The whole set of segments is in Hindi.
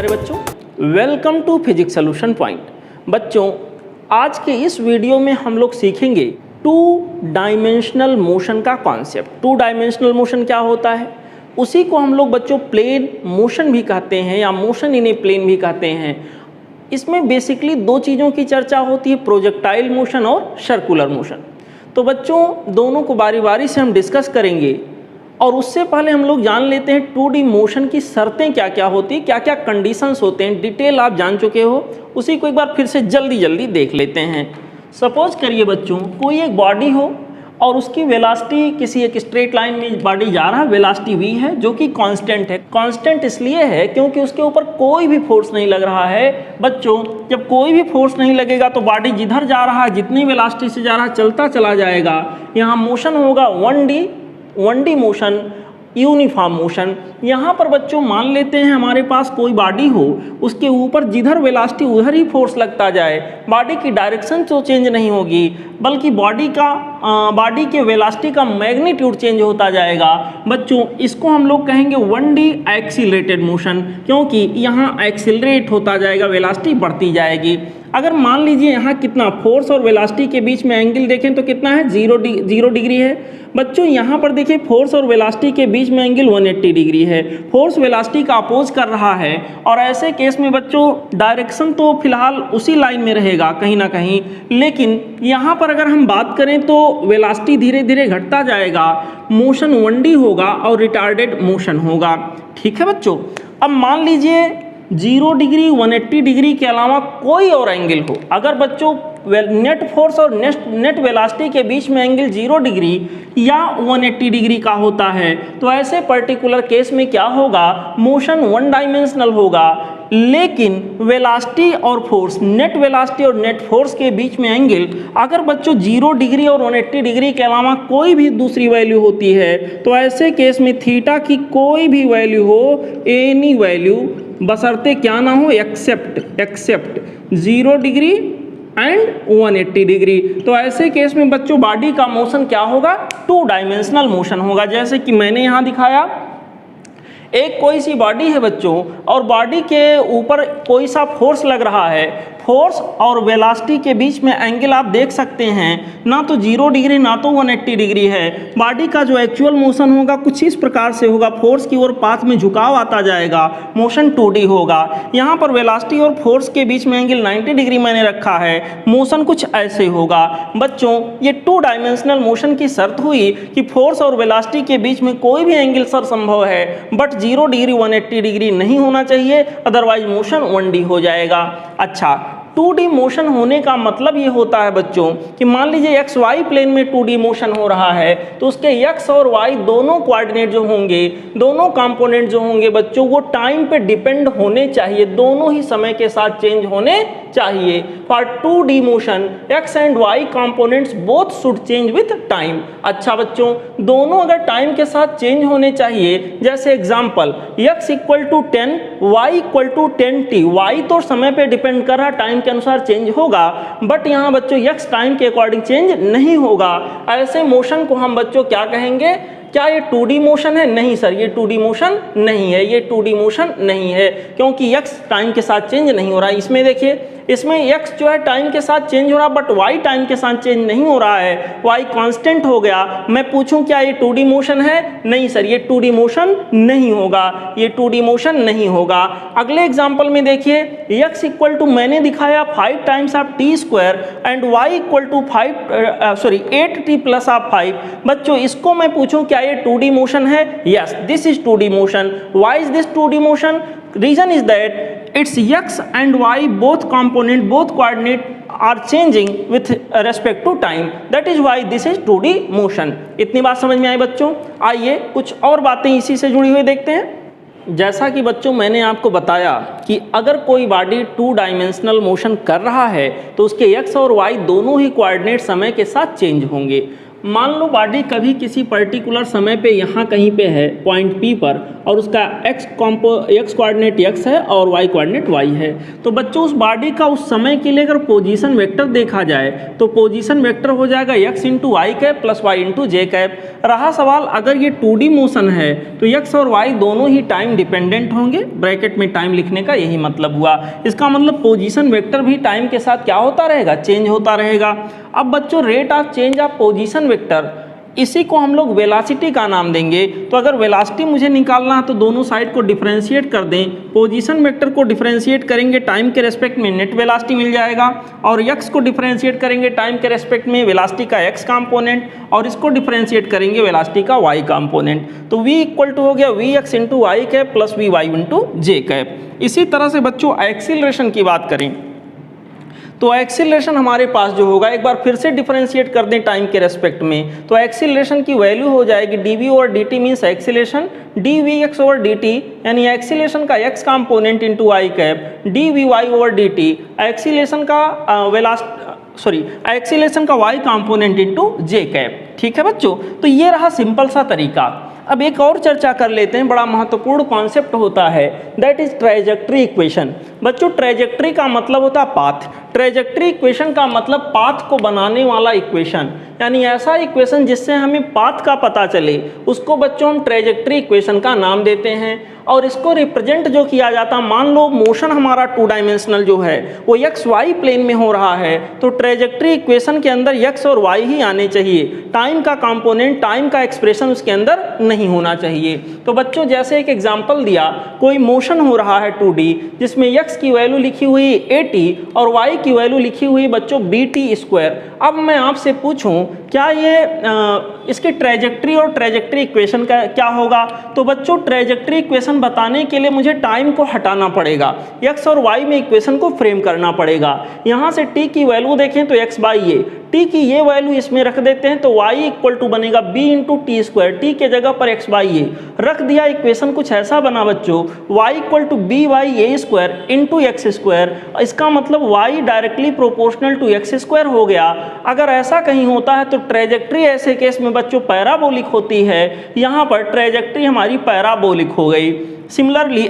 प्यारे बच्चों, welcome to physics solution point. बच्चों, आज के इस वीडियो में हम लोग सीखेंगे टू डायमेंशनल मोशन का कॉन्सेप्ट। टू डायमेंशनल मोशन क्या होता है, उसी को हम लोग बच्चों प्लेन मोशन भी कहते हैं या मोशन इन ए प्लेन भी कहते हैं। इसमें बेसिकली दो चीज़ों की चर्चा होती है, प्रोजेक्टाइल मोशन और सर्कुलर मोशन। तो बच्चों, दोनों को बारी बारी से हम डिस्कस करेंगे और उससे पहले हम लोग जान लेते हैं 2D मोशन की शर्तें क्या क्या होती है, क्या क्या कंडीशंस होते हैं। डिटेल आप जान चुके हो, उसी को एक बार फिर से जल्दी देख लेते हैं। सपोज करिए बच्चों, कोई एक बॉडी हो और उसकी वेलोसिटी किसी एक स्ट्रेट लाइन में बॉडी जा रहा है, वेलोसिटी v है जो कि कांस्टेंट है। कांस्टेंट इसलिए है क्योंकि उसके ऊपर कोई भी फोर्स नहीं लग रहा है। बच्चों, जब कोई भी फोर्स नहीं लगेगा तो बॉडी जिधर जा रहा है, जितनी वेलोसिटी से जा रहा है, चलता चला जाएगा। यहाँ मोशन होगा 1D मोशन, यूनिफॉर्म मोशन। यहाँ पर बच्चों मान लेते हैं हमारे पास कोई बॉडी हो, उसके ऊपर जिधर वेलोसिटी उधर ही फोर्स लगता जाए, बॉडी की डायरेक्शन तो चेंज नहीं होगी, बल्कि बॉडी के वेलोसिटी का मैग्नीट्यूड चेंज होता जाएगा। बच्चों, इसको हम लोग कहेंगे 1D एक्सीलरेटेड मोशन, क्योंकि यहाँ एक्सीलरेट होता जाएगा, वेलोसिटी बढ़ती जाएगी। अगर मान लीजिए यहाँ कितना फोर्स और वेलोसिटी के बीच में एंगल देखें तो कितना है, 0 डिग्री है। बच्चों, यहाँ पर देखिए फोर्स और वेलोसिटी के बीच में एंगल 180 डिग्री है। फोर्स वेलोसिटी का अपोज कर रहा है और ऐसे केस में बच्चों डायरेक्शन तो फिलहाल उसी लाइन में रहेगा कहीं ना कहीं, लेकिन यहाँ पर अगर हम बात करें तो वेलोसिटी धीरे धीरे घटता जाएगा, मोशन 1D होगा और रिटार्डेड मोशन होगा। ठीक है बच्चों। अब मान लीजिए 0 डिग्री, 180 डिग्री के अलावा कोई और एंगल हो। अगर बच्चों नेट फोर्स और नेट वेलोसिटी के बीच में एंगल 0 डिग्री या 180 डिग्री का होता है, तो ऐसे पर्टिकुलर केस में क्या होगा, मोशन 1 डायमेंशनल होगा। लेकिन वेलोसिटी और फोर्स, नेट वेलोसिटी और नेट फोर्स के बीच में एंगल अगर बच्चों 0 डिग्री और 180 डिग्री के अलावा कोई भी दूसरी वैल्यू होती है, तो ऐसे केस में थीटा की कोई भी वैल्यू हो, एनी वैल्यू, बशर्ते क्या ना हो, एक्सेप्ट 0 डिग्री एंड 180 डिग्री, तो ऐसे केस में बच्चों बॉडी का मोशन क्या होगा, 2 डायमेंशनल मोशन होगा। जैसे कि मैंने यहाँ दिखाया, एक कोई सी बॉडी है बच्चों और बॉडी के ऊपर कोई सा फोर्स लग रहा है। फोर्स और वेलोसिटी के बीच में एंगल आप देख सकते हैं, ना तो 0 डिग्री ना तो 180 डिग्री है। बॉडी का जो एक्चुअल मोशन होगा कुछ इस प्रकार से होगा, फोर्स की ओर पाथ में झुकाव आता जाएगा, मोशन 2D होगा। यहाँ पर वेलोसिटी और फोर्स के बीच में एंगल 90 डिग्री मैंने रखा है, मोशन कुछ ऐसे होगा। बच्चों, ये 2 डायमेंशनल मोशन की शर्त हुई कि फोर्स और वेलोसिटी के बीच में कोई भी एंगल सर संभव है, बट 0 डिग्री 180 डिग्री नहीं होना चाहिए, अदरवाइज मोशन 1D हो जाएगा। अच्छा, 2D मोशन होने का मतलब ये होता है बच्चों कि मान लीजिए XY प्लेन में 2D मोशन हो रहा है, तो उसके X और Y दोनों कोऑर्डिनेट जो होंगे, दोनों कंपोनेंट जो होंगे बच्चों, वो टाइम पे डिपेंड होने चाहिए, दोनों ही समय के साथ चेंज होने चाहिए। For 2D motion X and Y components both should change with time. अच्छा बच्चों, दोनों अगर टाइम के साथ चेंज होने चाहिए, जैसे example X equal to 10, Y equal to 10t। Y तो समय पे डिपेंड कर रहा, टाइम के अनुसार चेंज होगा, बट यहाँ बच्चों X टाइम के अकॉर्डिंग चेंज नहीं होगा। ऐसे मोशन को हम बच्चों क्या कहेंगे, क्या ये 2D मोशन है? नहीं सर, ये 2D मोशन नहीं है, ये 2D मोशन नहीं है, क्योंकि X टाइम के साथ चेंज नहीं हो रहा है। इसमें देखिए, इसमें X जो है टाइम के साथ चेंज हो रहा है, बट Y टाइम के साथ चेंज नहीं हो रहा है, Y कांस्टेंट हो गया। मैं पूछूं क्या ये 2D मोशन है? नहीं सर, ये 2D मोशन नहीं होगा, ये 2D मोशन नहीं होगा। अगले एग्जांपल में देखिए, X इक्वल टू मैंने दिखाया 5 times of t square and Y equal to 8t plus of 5। बच्चों, इसको मैं पूछूं क्या ये 2D मोशन है? Yes, this is 2D motion. Why is this 2D motion? Reason is that its X and Y both component, both coordinate are changing with respect to time. That is why this is 2D motion. इतनी बात समझ में आई बच्चों? आइए कुछ और बातें इसी से जुड़ी हुई देखते हैं। जैसा कि बच्चों मैंने आपको बताया कि अगर कोई बॉडी 2 डायमेंशनल मोशन कर रहा है तो उसके X और Y दोनों ही कोऑर्डिनेट समय के साथ चेंज होंगे। मान लो बॉडी कभी किसी पर्टिकुलर समय पे यहाँ कहीं पे है, पॉइंट P पर, और उसका एक्स कोऑर्डिनेट x है और y कोऑर्डिनेट y है। तो बच्चों उस बॉडी का उस समय के लिए अगर पोजीशन वेक्टर देखा जाए तो पोजीशन वेक्टर हो जाएगा x into Y cap plus Y into J cap. रहा सवाल अगर ये 2D मोशन है तो x और y दोनों ही टाइम डिपेंडेंट होंगे, ब्रैकेट में टाइम लिखने का यही मतलब हुआ। इसका मतलब पोजीशन वेक्टर भी टाइम के साथ क्या होता रहेगा, चेंज होता रहेगा। अब बच्चों rate of change of position vector, इसी को हम लोग वेलासिटी का नाम देंगे। तो अगर वेलासिटी मुझे निकालना है तो दोनों साइड को डिफरेंशिएट कर दें, पोजीशन वेक्टर को डिफरेंशिएट करेंगे टाइम के रेस्पेक्ट में नेट वेलासिटी मिल जाएगा, और x को डिफरेंशिएट करेंगे टाइम के रेस्पेक्ट में वेलासिटी का x कंपोनेंट, और इसको डिफरेंशिएट करेंगे वेलासिटी का y कंपोनेंट। तो v इक्वल टू हो गया vx into Y cap plus V Y into J cap. इसी तरह से बच्चों एक्सीलरेशन की बात करें तो एक्सीलरेशन हमारे पास जो होगा, एक बार फिर से डिफरेंशिएट कर दें टाइम के रेस्पेक्ट में, तो एक्सीलरेशन की वैल्यू हो जाएगी dv over dt means acceleration, dvx over dt यानी एक्सीलरेशन का x component into Y cap, dvy over dt acceleration का एक्सीलरेशन का y component into J cap. ठीक है बच्चों, तो ये रहा सिंपल सा तरीका। अब एक और चर्चा कर लेते हैं, बड़ा महत्वपूर्ण कॉन्सेप्ट होता है, दैट इज ट्रेजेक्ट्री इक्वेशन। बच्चों ट्रेजेक्ट्री का मतलब होता है पाथ, ट्रेजेक्ट्री इक्वेशन का मतलब पाथ को बनाने वाला इक्वेशन, यानी ऐसा इक्वेशन जिससे हमें पाथ का पता चले उसको बच्चों हम ट्रेजेक्ट्री इक्वेशन का नाम देते हैं। और इसको रिप्रेजेंट जो किया जाता, मान लो मोशन हमारा 2 डायमेंशनल जो है वो एक्स वाई प्लेन में हो रहा है, तो ट्रेजेक्ट्री इक्वेशन के अंदर एक्स और वाई ही आने चाहिए, टाइम का कंपोनेंट, टाइम का एक्सप्रेशन उसके अंदर नहीं होना चाहिए। तो बच्चों जैसे एक एग्जांपल दिया, कोई मोशन हो रहा है 2D जिसमें x की वैल्यू लिखी हुई 80 और y की वैल्यू लिखी हुई बच्चों bt²। अब मैं आपसे पूछूं क्या ये इसकी ट्रेजेक्ट्री और ट्रेजेक्ट्री इक्वेशन का क्या होगा, तो बच्चों ट्रेजेक्ट्री इक्वेशन बताने के लिए मुझे टाइम को हटाना पड़ेगा, x और y में इक्वेशन को फ्रेम करना पड़ेगा। यहाँ से t की वैल्यू देखें तो x बाई ए, t की ये वैल्यू इसमें रख देते हैं तो y इक्वल टू बनेगा b into T square, T के जगह पर x बाई ए रख दिया। इक्वेशन कुछ ऐसा बना बच्चों, y equal to B by A square into X square, इसका मतलब y directly proportional to X square हो गया। अगर ऐसा कहीं होता है तो ट्रेजेक्ट्री ऐसे केस में बच्चों पैराबोलिक होती है, यहाँ पर ट्रेजेक्ट्री हमारी पैराबोलिक हो गई। सिमिलरली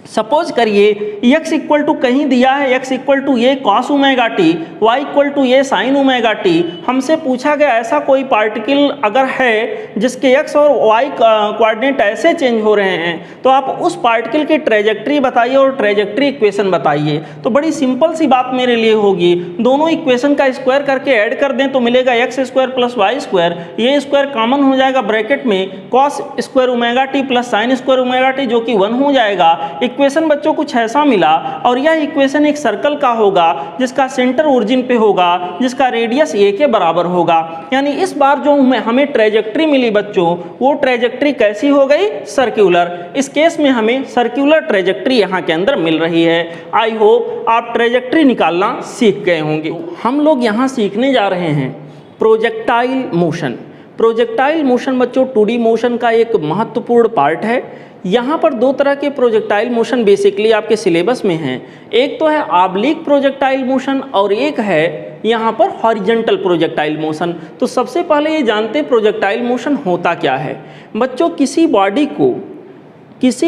सपोज करिए x इक्वल टू कहीं दिया है x equal to A cos omega T, y equal to A sine omega T, हमसे पूछा गया ऐसा कोई पार्टिकल अगर है जिसके x और y कोऑर्डिनेट ऐसे चेंज हो रहे हैं तो आप उस पार्टिकल की ट्रेजेक्ट्री बताइए और ट्रेजेक्ट्री इक्वेशन बताइए। तो बड़ी सिंपल सी बात मेरे लिए होगी, दोनों इक्वेशन का स्क्वायर करके ऐड कर दें तो मिलेगा X square plus Y square, ये स्क्वायर कॉमन हो जाएगा ब्रैकेट में cos square omega T plus sine square omega T जो कि 1 हो जाएगा। इक्वेशन बच्चों कुछ ऐसा मिला और यह इक्वेशन एक सर्कल का होगा जिसका सेंटर ओरिजिन पे होगा, जिसका रेडियस a के बराबर होगा। यानी इस बार जो हमें ट्रेजेक्ट्री मिली बच्चों वो ट्रेजेक्ट्री कैसी हो गई, सर्कुलर। इस केस में हमें सर्कुलर ट्रेजेक्ट्री यहाँ के अंदर मिल रही है। आई होप आप ट्रेजेक्ट्री निकालना सीख गए होंगे। हम लोग यहाँ सीखने जा रहे हैं प्रोजेक्टाइल मोशन। प्रोजेक्टाइल मोशन बच्चों 2D मोशन का एक महत्वपूर्ण पार्ट है। यहाँ पर 2 तरह के प्रोजेक्टाइल मोशन बेसिकली आपके सिलेबस में हैं, एक तो है ऑब्लिक प्रोजेक्टाइल मोशन और एक है यहाँ पर हॉरिजॉन्टल प्रोजेक्टाइल मोशन। तो सबसे पहले ये जानते हैं प्रोजेक्टाइल मोशन होता क्या है। बच्चों किसी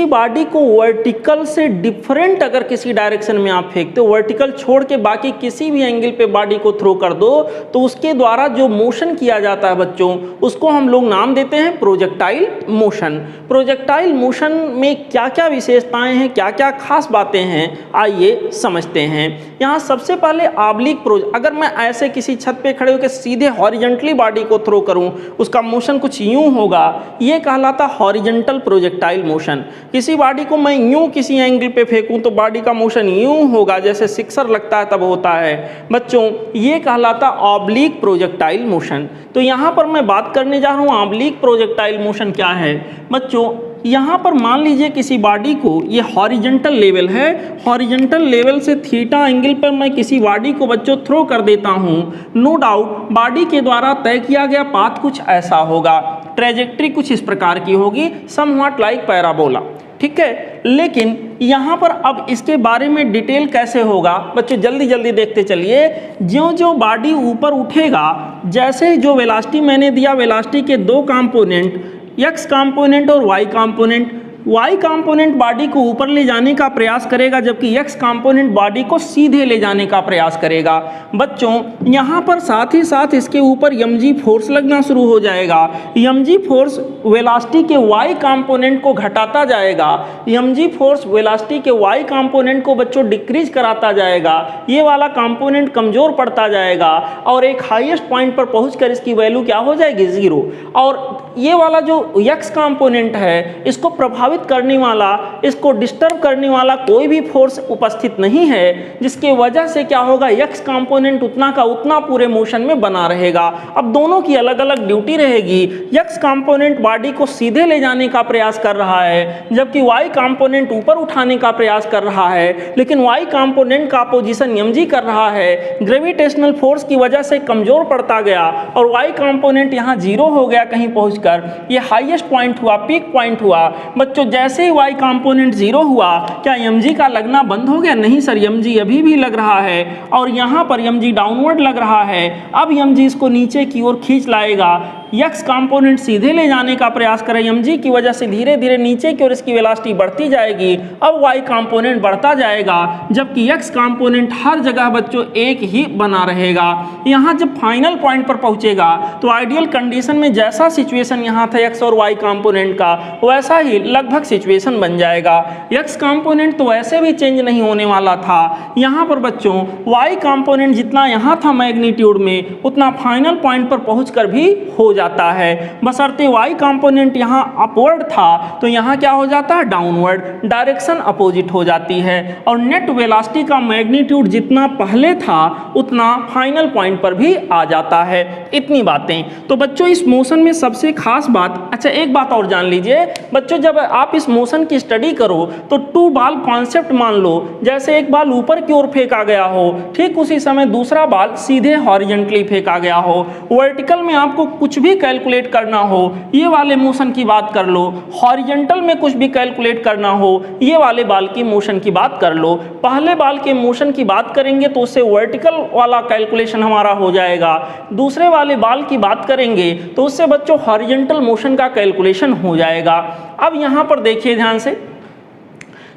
बॉडी को वर्टिकल से डिफरेंट अगर किसी डायरेक्शन में आप फेंकते हो, वर्टिकल छोड़ के बाकी किसी भी एंगल पे बॉडी को थ्रो कर दो तो उसके द्वारा जो मोशन किया जाता है बच्चों उसको हम लोग नाम देते हैं प्रोजेक्टाइल मोशन। प्रोजेक्टाइल मोशन में क्या क्या विशेषताएं हैं, क्या क्या खास बातें हैं, आइए समझते हैं। यहाँ सबसे पहले ऑब्लिक अगर मैं ऐसे किसी छत पे खड़े होकर सीधे हॉरिजॉन्टली बॉडी को थ्रो करूँ उसका मोशन कुछ यूँ होगा, ये कहलाता हॉरिजॉन्टल प्रोजेक्टाइल मोशन। किसी बॉडी को मैं यूं किसी एंगल पे फेंकूं तो बॉडी का मोशन यूं होगा, जैसे सिक्सर लगता है तब होता है बच्चों, ये कहलाता ऑब्लिक प्रोजेक्टाइल मोशन। तो यहाँ पर मैं बात करने जा रहा हूँ ऑब्लिक प्रोजेक्टाइल मोशन क्या है बच्चों। यहाँ पर मान लीजिए किसी बॉडी को, ये हॉरिजॉन्टल लेवल है, हॉरिजॉन्टल लेवल से थीटा एंगल पर मैं किसी बॉडी को बच्चों थ्रो कर देता हूँ। नो डाउट बॉडी के द्वारा तय किया गया पाथ कुछ ऐसा होगा, ट्रेजेक्ट्री कुछ इस प्रकार की होगी, समव्हाट लाइक पैराबोला, ठीक है। लेकिन यहाँ पर अब इसके बारे में डिटेल कैसे होगा बच्चों, जल्दी जल्दी देखते चलिए। ज्यों ज्यों बॉडी ऊपर उठेगा, जैसे जो वेलोसिटी मैंने दिया, वेलोसिटी के 2 कंपोनेंट x कंपोनेंट और y component. y component body को ऊपर ले जाने का प्रयास करेगा जबकि x कंपोनेंट बॉडी को सीधे ले जाने का प्रयास करेगा। बच्चों यहाँ पर साथ ही साथ इसके ऊपर mg फोर्स लगना शुरू हो जाएगा। mg फोर्स वेलोसिटी के y कंपोनेंट को घटाता जाएगा, mg फोर्स वेलोसिटी के y कंपोनेंट को बच्चों डिक्रीज कराता जाएगा। ये वाला कंपोनेंट कमजोर पड़ता जाएगा और एक हाईएस्ट पॉइंट पर पहुंचकर इसकी वैल्यू क्या हो जाएगी, 0। और ये वाला जो x कंपोनेंट है इसको प्रभावित करने वाला, इसको डिस्टर्ब करने वाला कोई भी फोर्स उपस्थित नहीं है, जिसके वजह से क्या होगा, x कंपोनेंट उतना का उतना पूरे मोशन में बना रहेगा। अब दोनों की अलग अलग ड्यूटी रहेगी। x कंपोनेंट बॉडी को सीधे ले जाने का प्रयास कर रहा है जबकि y कंपोनेंट ऊपर उठाने का प्रयास कर रहा है, लेकिन y कंपोनेंट का अपोजिशन mg कर रहा है। ग्रेविटेशनल फोर्स की वजह से कमजोर पड़ता गया और y कंपोनेंट यहाँ 0 हो गया कहीं पहुंचकर। ये हाईएस्ट पॉइंट हुआ, पीक पॉइंट हुआ। बच्चों जैसे ही y कंपोनेंट 0 हुआ, क्या mg का लगना बंद हो गया? नहीं सर, mg अभी भी लग रहा है और यहाँ पर mg डाउनवर्ड लग रहा है। अब mg इसको नीचे की ओर खींच लाएगा। x कंपोनेंट सीधे ले जाने का प्रयास करे, mg की वजह से धीरे धीरे नीचे की ओर इसकी वेलोसिटी बढ़ती जाएगी। अब y कंपोनेंट बढ़ता जाएगा जबकि x कंपोनेंट हर जगह बच्चों एक ही बना रहेगा। यहाँ जब फाइनल पॉइंट पर पहुंचेगा तो आइडियल कंडीशन में जैसा सिचुएशन यहाँ था x और y कंपोनेंट का, वैसा ही लगभग सिचुएशन बन जाएगा। x कंपोनेंट तो वैसे भी चेंज नहीं होने वाला था। यहाँ पर बच्चों y कंपोनेंट जितना यहाँ था मैग्नीट्यूड में, उतना फाइनल पॉइंट पर पहुंचकर भी हो जाता है। बशर्ते y कंपोनेंट यहाँ अपवर्ड था तो यहाँ क्या हो जाता है, डाउनवर्ड, डायरेक्शन अपोजिट हो जाती है और नेट वेलोसिटी का मैग्नीट्यूड जितना पहले था उतना फाइनल पॉइंट पर भी आ जाता है। इतनी बातें। तो बच्चों इस मोशन में सबसे खास बात, अच्छा एक बात और जान लीजिए बच्चों, जब आप इस मोशन की स्टडी करो तो टू बाल कॉन्सेप्ट मान लो। जैसे एक बाल ऊपर की ओर फेंका गया हो, ठीक उसी समय दूसरा बाल सीधे हॉरिजॉन्टली फेंका गया हो। वर्टिकल में आपको कुछ भी कैलकुलेट करना हो, ये वाले मोशन की बात कर लो। हॉरिजॉन्टल में कुछ भी कैलकुलेट करना हो, ये वाले बाल की मोशन की बात कर लो। पहले बाल के मोशन की बात करेंगे तो उससे वर्टिकल वाला कैलकुलेशन हमारा हो जाएगा। दूसरे वाले बाल की बात करेंगे तो उससे बच्चों हॉरिजॉन्टल मोशन का कैलकुलेशन हो जाएगा। अब यहाँ पर देखिए ध्यान से,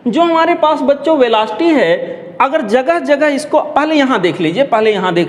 जो हमारे पास बच्चों वेलोसिटी है, अगर जगह जगह इसको पहले यहाँ देख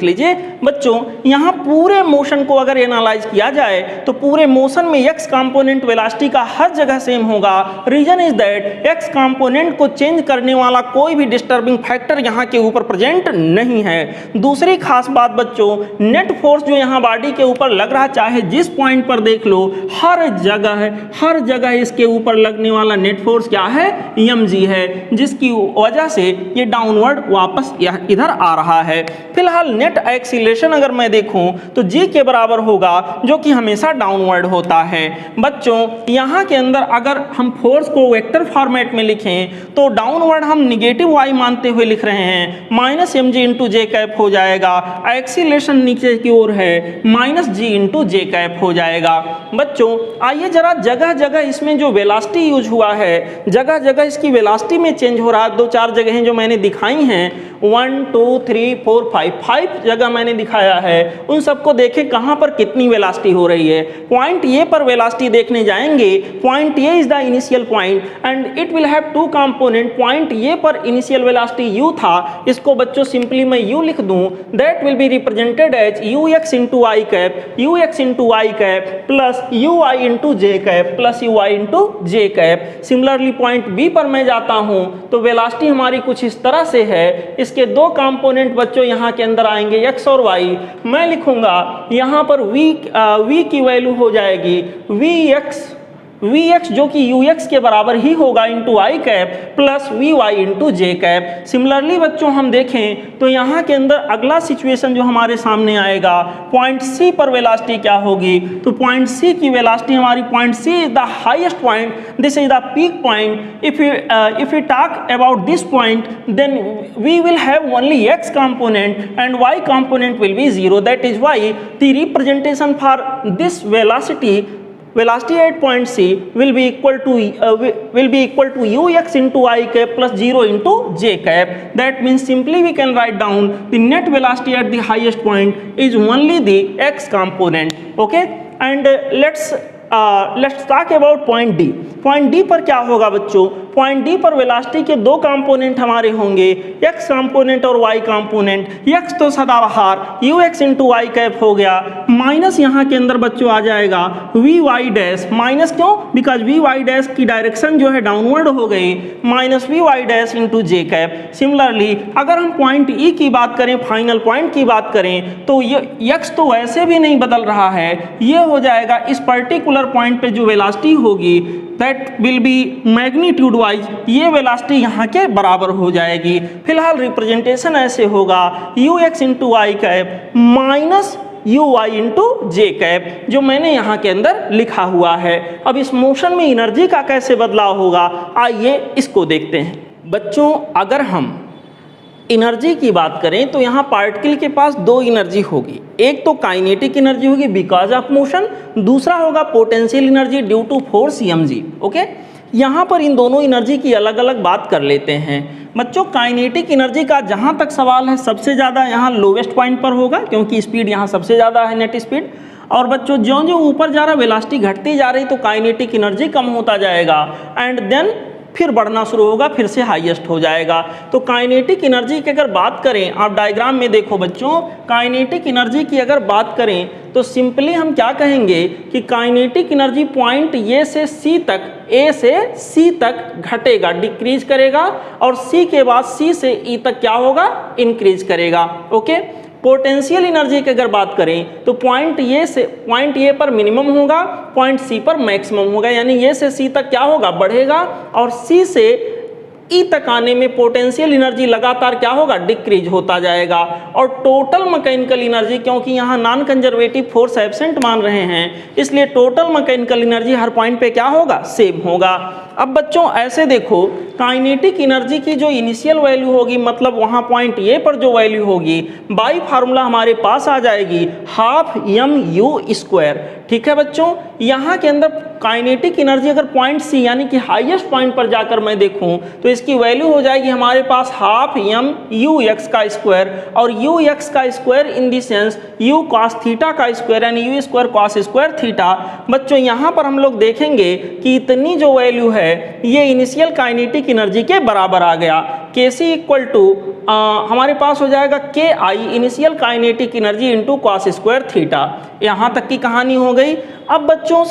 लीजिए बच्चों, यहाँ पूरे मोशन को अगर एनालाइज किया जाए तो पूरे मोशन में x कंपोनेंट वेलोसिटी का हर जगह सेम होगा। Reason is that x component को चेंज करने वाला कोई भी डिस्टर्बिंग फैक्टर यहाँ के ऊपर प्रेजेंट नहीं है। दूसरी खास बात बच्चों, नेट फोर्स जो यहाँ बॉडी के ऊपर लग रहा, चाहे जिस पॉइंट पर देख लो, हर जगह इसके ऊपर लगने वाला नेट फोर्स क्या है, mg है, जिसकी वजह से ये डाउनवर्ड वापस इधर आ रहा है। फिलहाल नेट एक्सीलरेशन अगर मैं देखूं तो g के बराबर होगा, जो कि हमेशा डाउनवर्ड होता है। बच्चों यहाँ के अंदर अगर हम फोर्स को वेक्टर फॉर्मेट में लिखें तो डाउनवर्ड हम निगेटिव y मानते हुए लिख रहे हैं, minus mg into J cap हो जाएगा। एक्सीलरेशन नीचे की ओर है, minus g into J cap हो जाएगा। बच्चों आइए जरा जगह जगह इसमें जो वेलोसिटी यूज हुआ है, जगह जगह इसकी वेलोसिटी में चेंज हो रहा है। 2-4 जगह जो मैंने दिखाई हैं, 1 2 3 4 5 जगह मैंने दिखाया है, उन सबको देखें कहां पर कितनी वेलोसिटी हो रही है। पॉइंट ए पर वेलोसिटी देखने जाएंगे। Point A is the initial point and it will have two component. Point A पर इनिशियल वेलोसिटी u था, इसको बच्चों सिंपली मैं u लिख दूं, that will be represented as ux into I cap, ux into I cap plus ui into J cap plus ui into J cap. Similarly point B पर मैं जाता हूं तो वेलोसिटी हमारी कुछ इस तरह से है। इसके दो कंपोनेंट बच्चों यहाँ के अंदर आएंगे, x और y। मैं लिखूंगा यहाँ पर v की वैल्यू हो जाएगी vx जो कि ux के बराबर ही होगा into I cap plus vy into J cap. Similarly बच्चों हम देखें तो यहाँ के अंदर अगला सिचुएशन जो हमारे सामने आएगा, पॉइंट C पर वेलोसिटी क्या होगी, तो पॉइंट C की वेलोसिटी हमारी, point C is the highest point, this is the peak point. If you talk about this point then we will have only x component and y component will be 0. That is why the representation for this velocity at point C will be equal to ux into I cap plus 0 into j cap. That means simply we can write down the net velocity at the highest point is only the x component. Okay, and let's let's talk about point D. Point D पर क्या होगा बच्चों? पॉइंट डी पर वेलोसिटी के दो कंपोनेंट हमारे होंगे, एक्स कंपोनेंट और वाई कंपोनेंट। एक्स तो सदाबहार U X into Y cap हो गया, माइनस यहाँ के अंदर बच्चों आ जाएगा वी वाई डैश। माइनस क्यों? बिकॉज वी वाई डैश की डायरेक्शन जो है डाउनवर्ड हो गई, minus V Y dash into J cap. Similarly अगर हम पॉइंट ई की बात करें, फाइनल पॉइंट की बात करें, तो ये एक्स तो वैसे भी नहीं बदल रहा है, ये हो जाएगा इस पर्टिकुलर पॉइंट पे जो वेलोसिटी होगी that will be magnitude wise, ये वेलोसिटी यहाँ के बराबर हो जाएगी। फिलहाल रिप्रेजेंटेशन ऐसे होगा U X into Y cap minus U Y into J cap, जो मैंने यहाँ के अंदर लिखा हुआ है। अब इस मोशन में एनर्जी का कैसे बदलाव होगा, आइए इसको देखते हैं। बच्चों अगर हम एनर्जी की बात करें तो यहाँ पार्टिकल के पास दो एनर्जी होगी, एक तो काइनेटिक एनर्जी होगी बिकॉज ऑफ मोशन, दूसरा होगा potential energy due to force mg। Okay, यहाँ पर इन दोनों एनर्जी की अलग अलग बात कर लेते हैं। बच्चों काइनेटिक एनर्जी का जहाँ तक सवाल है सबसे ज़्यादा यहाँ लोवेस्ट पॉइंट पर होगा, क्योंकि स्पीड यहाँ सबसे ज़्यादा है, नेट स्पीड। और बच्चों ज्यों ज्यों ऊपर जा रहा वेलोसिटी घटती जा रही तो काइनेटिक एनर्जी कम होता जाएगा एंड देन फिर बढ़ना शुरू होगा, फिर से हाईएस्ट हो जाएगा। तो काइनेटिक एनर्जी की अगर बात करें, आप डायग्राम में देखो बच्चों, काइनेटिक एनर्जी की अगर बात करें तो सिंपली हम क्या कहेंगे कि काइनेटिक एनर्जी पॉइंट ए से सी तक, ए से सी तक घटेगा, डिक्रीज करेगा, और सी के बाद सी से ई तक क्या होगा, इंक्रीज करेगा। ओके, पोटेंशियल एनर्जी की अगर बात करें तो पॉइंट ए पर मिनिमम होगा, पॉइंट सी पर मैक्सिमम होगा, यानी ए से सी तक क्या होगा, बढ़ेगा, और सी से ई तक आने में पोटेंशियल एनर्जी लगातार क्या होगा, डिक्रीज होता जाएगा। और टोटल मैकेनिकल एनर्जी, क्योंकि यहाँ नॉन कंजर्वेटिव फोर्स एब्सेंट मान रहे हैं, इसलिए टोटल मैकेनिकल एनर्जी हर पॉइंट पे क्या होगा, सेम होगा। अब बच्चों ऐसे देखो, काइनेटिक एनर्जी की जो इनिशियल वैल्यू होगी, मतलब वहाँ पॉइंट ए पर जो वैल्यू होगी, बाई फार्मूला हमारे पास आ जाएगी हाफ एम यू स्क्वायर। ठीक है बच्चों, यहाँ के अंदर काइनेटिक एनर्जी अगर पॉइंट सी यानी कि हाईएस्ट पॉइंट पर जाकर मैं देखूं तो इसकी वैल्यू हो जाएगी हमारे पास हाफ एम यू एक्स का स्क्वायर, और यू एक्स का square in the sense U cos theta का स्क्वायर यानी you square cos square theta. बच्चों यहाँ पर हम लोग देखेंगे कि इतनी जो वैल्यू है ये इनिशियल काइनेटिक एनर्जी के बराबर आ गया। के सी इक्वल टू हमारे पास हो जाएगा के I initial kinetic energy into cos square theta. यहाँ तक की कहानी हो गई। अब बच्चों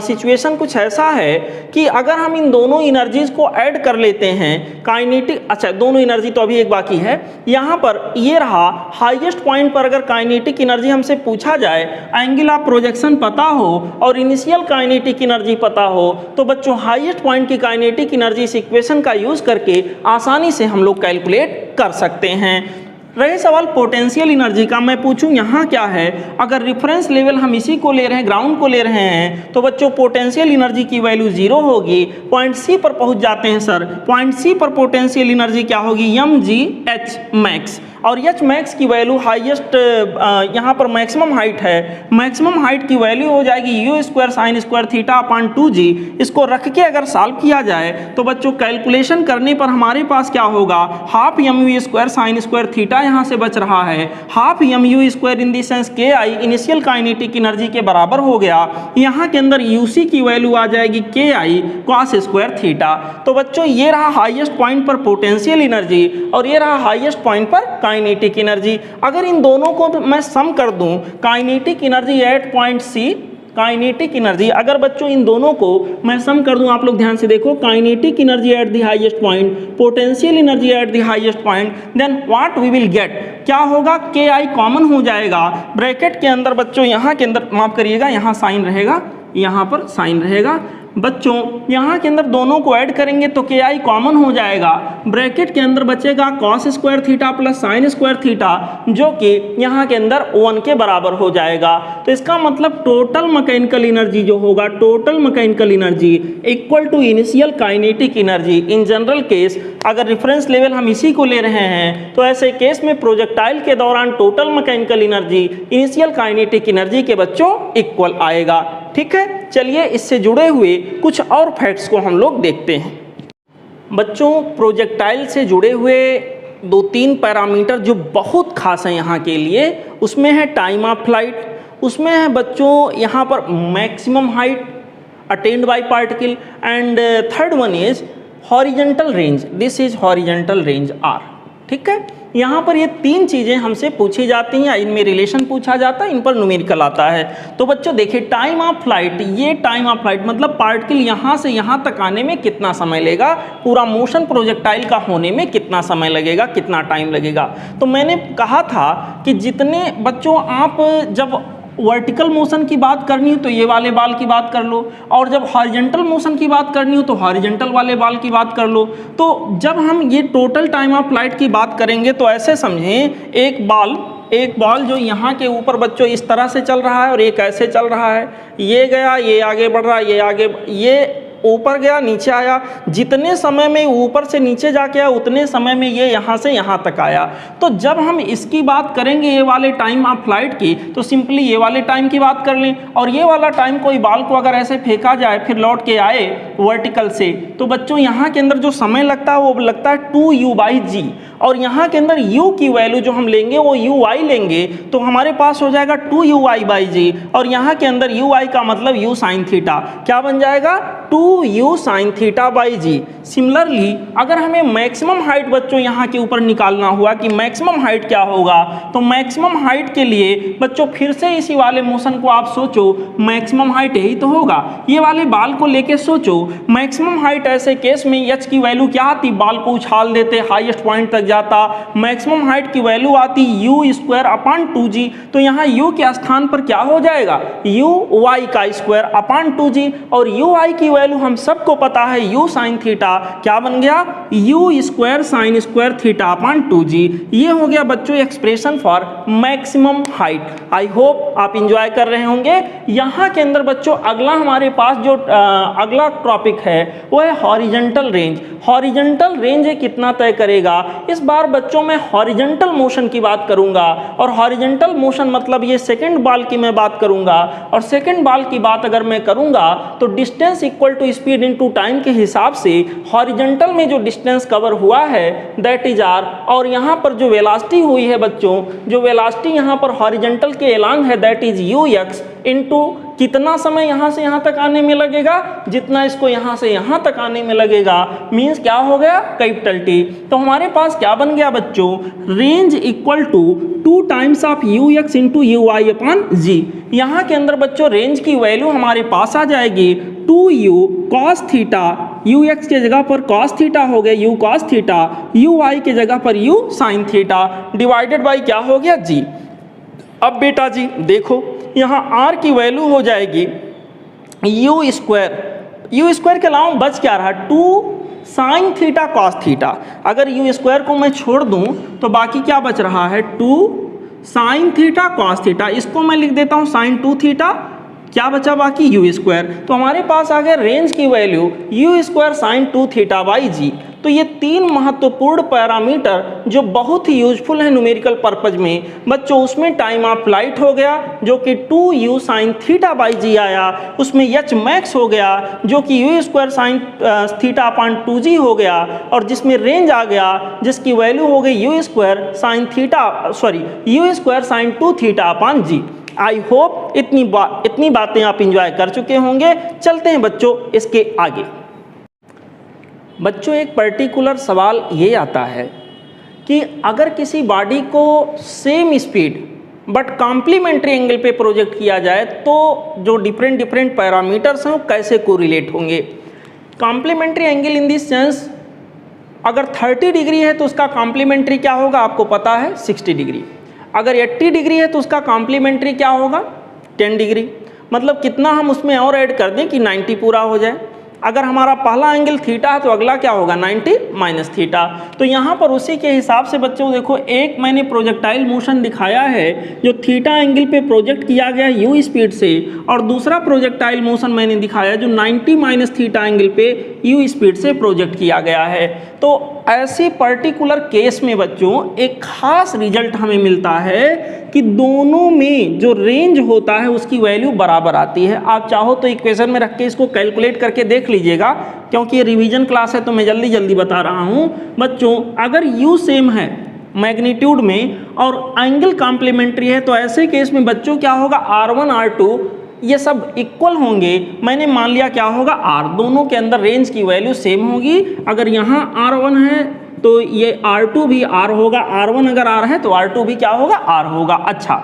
सिचुएशन कुछ ऐसा है कि अगर हम इन दोनों एनर्जीज को ऐड कर लेते हैं काइनेटिक, अच्छा दोनों एनर्जी तो अभी एक बाकी है, यहाँ पर ये रहा हाईएस्ट पॉइंट पर अगर काइनेटिक एनर्जी हमसे पूछा जाए, एंगल ऑफ प्रोजेक्शन पता हो और इनिशियल काइनेटिक एनर्जी पता हो, तो बच्चों हाईएस्ट पॉइंट की काइनेटिक एनर्जी इस इक्वेशन का यूज करके आसानी से हम लोग कैलकुलेट कर सकते हैं। रहे सवाल पोटेंशियल एनर्जी का, मैं पूछूं यहाँ क्या है, अगर रेफरेंस लेवल हम इसी को ले रहे हैं, ग्राउंड को ले रहे हैं, तो बच्चों पोटेंशियल एनर्जी की वैल्यू 0 होगी। पॉइंट सी पर पहुंच जाते हैं सर, पॉइंट सी पर पोटेंशियल एनर्जी क्या होगी, एम जी एच मैक्स, और एच मैक्स की वैल्यू हाईएस्ट यहाँ पर मैक्सिमम हाइट है, मैक्सिमम हाइट की वैल्यू हो जाएगी you square sine square theta upon 2g। इसको रख के अगर सॉल्व किया जाए तो बच्चों कैलकुलेशन करने पर हमारे पास क्या होगा, half M U square sine square theta यहाँ से बच रहा है, half M U square in the sense के आई इनिशियल काइनेटिक एनर्जी के बराबर हो गया। यहाँ के अंदर यूसी की वैल्यू आ जाएगी के आई कॉस स्क्वायर थीटा। तो बच्चों ये रहा हाईएस्ट पॉइंट पर पोटेंशियल एनर्जी और ये रहा हाईएस्ट पॉइंट पर काइनेटिक एनर्जी। अगर इन दोनों को मैं सम कर दूं, kinetic energy at point C, kinetic energy अगर बच्चों इन दोनों को मैं सम कर दूं, आप लोग ध्यान से देखो, kinetic energy at the highest point, potential energy at the highest point, then what we will get, क्या होगा, के आई कॉमन हो जाएगा ब्रैकेट के अंदर। बच्चों यहाँ के अंदर माफ करिएगा, यहाँ साइन रहेगा, यहाँ पर साइन रहेगा। बच्चों यहाँ के अंदर दोनों को ऐड करेंगे तो के आई कॉमन हो जाएगा, ब्रैकेट के अंदर बचेगा cos square theta plus sine square theta, जो कि यहाँ के अंदर 1 के बराबर हो जाएगा। तो इसका मतलब टोटल मैकेनिकल एनर्जी जो होगा, total mechanical energy equal to initial kinetic energy. In general case अगर रेफरेंस लेवल हम इसी को ले रहे हैं तो ऐसे केस में प्रोजेक्टाइल के दौरान total mechanical energy initial kinetic energy के बच्चों इक्वल आएगा। ठीक है, चलिए इससे जुड़े हुए कुछ और फैक्ट्स को हम लोग देखते हैं। बच्चों प्रोजेक्टाइल से जुड़े हुए 2-3 पैरामीटर जो बहुत खास हैं यहाँ के लिए, उसमें है टाइम ऑफ फ्लाइट, उसमें है बच्चों यहाँ पर maximum height, attained by particle, and third one is horizontal range. This is horizontal range R. ठीक है, यहाँ पर ये तीन चीज़ें हमसे पूछी जाती हैं, इनमें रिलेशन पूछा जाता है, इन पर न्यूमेरिकल आता है। तो बच्चों देखिए टाइम ऑफ फ्लाइट, ये टाइम ऑफ फ्लाइट मतलब पार्टिकल यहाँ से यहाँ तक आने में कितना समय लगेगा, पूरा मोशन प्रोजेक्टाइल का होने में कितना समय लगेगा, कितना टाइम लगेगा। तो मैंने कहा था कि जितने बच्चों आप जब वर्टिकल मोशन की बात करनी हो तो ये वाले बाल की बात कर लो, और जब हॉरिजॉन्टल मोशन की बात करनी हो तो हॉरिजॉन्टल वाले बाल की बात कर लो। तो जब हम ये टोटल टाइम ऑफ फ्लाइट की बात करेंगे तो ऐसे समझें एक बॉल जो यहाँ के ऊपर बच्चों इस तरह से चल रहा है और एक ऐसे चल रहा है, ये गया, ये आगे बढ़ रहा है, ये ऊपर गया, नीचे आया, जितने समय में ऊपर से नीचे जाके आया उतने समय में ये यहाँ से यहाँ तक आया। तो जब हम इसकी बात करेंगे ये वाले टाइम ऑफ फ्लाइट की, तो सिंपली ये वाले टाइम की बात कर लें, और ये वाला टाइम कोई बाल को अगर ऐसे फेंका जाए फिर लौट के आए वर्टिकल से, तो बच्चों यहाँ के अंदर जो समय लगता है वो लगता है 2u/g, और यहाँ के अंदर u की वैल्यू जो हम लेंगे वो ui लेंगे, तो हमारे पास हो जाएगा 2ui/g, और यहाँ के अंदर ui का मतलब u sin थीटा, क्या बन जाएगा 2u sin θ/g। सिमिलरली अगर हमें मैक्सिमम हाइट बच्चों यहाँ के ऊपर निकालना हुआ कि मैक्सिमम हाइट क्या होगा, तो मैक्सिमम हाइट के लिए बच्चों फिर से इसी वाले मोशन को आप सोचो, मैक्सिमम हाइट यही तो होगा, ये वाले बाल को लेके सोचो, मैक्सिमम हाइट ऐसे केस में h की वैल्यू क्या आती, बाल को उछाल देते हाईएस्ट पॉइंट तक जाता, मैक्सिमम हाइट की वैल्यू आती u²/2g, तो यहाँ u के स्थान पर क्या हो जाएगा uy²/2g, और ui की वैल्यू हम सबको पता है u sin थीटा, क्या बन गया u² sin² θ/2g। ये हो गया बच्चों expression for maximum height. I hope आप इंजॉय कर रहे होंगे। यहाँ के अंदर बच्चों अगला हमारे पास जो अगला टॉपिक है वो है हॉरिजॉन्टल रेंज। हॉरिजॉन्टल रेंज कितना तय करेगा, इस बार बच्चों मैं हॉरिजॉन्टल मोशन की बात करूंगा, और हॉरिजॉन्टल मोशन मतलब ये सेकंड बॉल की मैं बात करूंगा, और सेकंड बॉल की बात अगर मैं करूंगा तो distance equal to speed into time के हिसाब से हॉरिजॉन्टल में जो डिस्टेंस कवर हुआ है दैट इज आर, और यहाँ पर जो वेलोसिटी हुई है बच्चों, जो वेलोसिटी यहाँ पर हॉरिजॉन्टल के एलांग है दैट इज ux इनटू कितना समय यहाँ से यहाँ तक आने में लगेगा, जितना इसको यहाँ से यहाँ तक आने में लगेगा, मीन्स क्या हो गया कैपिटल T। तो हमारे पास क्या बन गया बच्चों, range equal to 2 times of ux into uy/g। यहाँ के अंदर बच्चों रेंज की वैल्यू हमारे पास आ जाएगी 2u cos थीटा, ux के जगह पर cos थीटा हो गया u cos थीटा, uy के जगह पर u sin theta, divided by क्या हो गया g। अब बेटा जी देखो यहाँ r की वैल्यू हो जाएगी u² के अलावा बच क्या रहा 2 sin थीटा cos थीटा। अगर u² को मैं छोड़ दूं तो बाकी क्या बच रहा है 2 sin थीटा cos थीटा, इसको मैं लिख देता हूं sin 2 थीटा, क्या बचा बाकी u²। तो हमारे पास आ गया रेंज की वैल्यू u² sin 2 θ/g। तो ये तीन महत्वपूर्ण पैरामीटर जो बहुत ही यूजफुल है न्यूमेरिकल पर्पज में बच्चों, उसमें टाइम ऑफ फ्लाइट हो गया जो कि 2u sin θ/g आया, उसमें h मैक्स हो गया जो कि u² sin θ/2g हो गया, और जिसमें रेंज आ गया जिसकी वैल्यू हो गई u² sin 2 θ/g। आई होप इतनी बातें आप इंजॉय कर चुके होंगे। चलते हैं बच्चों इसके आगे। बच्चों एक पर्टिकुलर सवाल ये आता है कि अगर किसी बॉडी को same speed but complementary angle पे प्रोजेक्ट किया जाए तो जो डिफरेंट पैरामीटर्स हैं वो कैसे कोरिलेट होंगे। Complementary angle in this sense, अगर 30 डिग्री है तो उसका कॉम्प्लीमेंट्री क्या होगा आपको पता है 60 डिग्री। अगर 80 डिग्री है तो उसका कॉम्प्लीमेंट्री क्या होगा 10 डिग्री। मतलब कितना हम उसमें और ऐड कर दें कि 90 पूरा हो जाए। अगर हमारा पहला एंगल थीटा है तो अगला क्या होगा 90 माइनस थीटा। तो यहाँ पर उसी के हिसाब से बच्चों देखो, एक मैंने प्रोजेक्टाइल मोशन दिखाया है जो थीटा एंगल पे प्रोजेक्ट किया गया u स्पीड से, और दूसरा प्रोजेक्टाइल मोशन मैंने दिखाया जो 90 माइनस थीटा एंगल पे u स्पीड से प्रोजेक्ट किया गया है। तो ऐसे पर्टिकुलर केस में बच्चों एक खास रिजल्ट हमें मिलता है कि दोनों में जो रेंज होता है उसकी वैल्यू बराबर आती है। आप चाहो तो इक्वेशन में रख के इसको कैलकुलेट करके देख लीजिएगा, क्योंकि ये रिवीजन क्लास है तो मैं जल्दी बता रहा हूँ बच्चों। अगर u सेम है मैग्नीट्यूड में और एंगल कॉम्प्लीमेंट्री है तो ऐसे केस में बच्चों क्या होगा R1 R2 ये सब इक्वल होंगे, मैंने मान लिया क्या होगा R, दोनों के अंदर रेंज की वैल्यू सेम होगी। अगर यहाँ R1 है तो ये R2 भी R होगा, R1 अगर R है तो R2 भी क्या होगा, R होगा। अच्छा,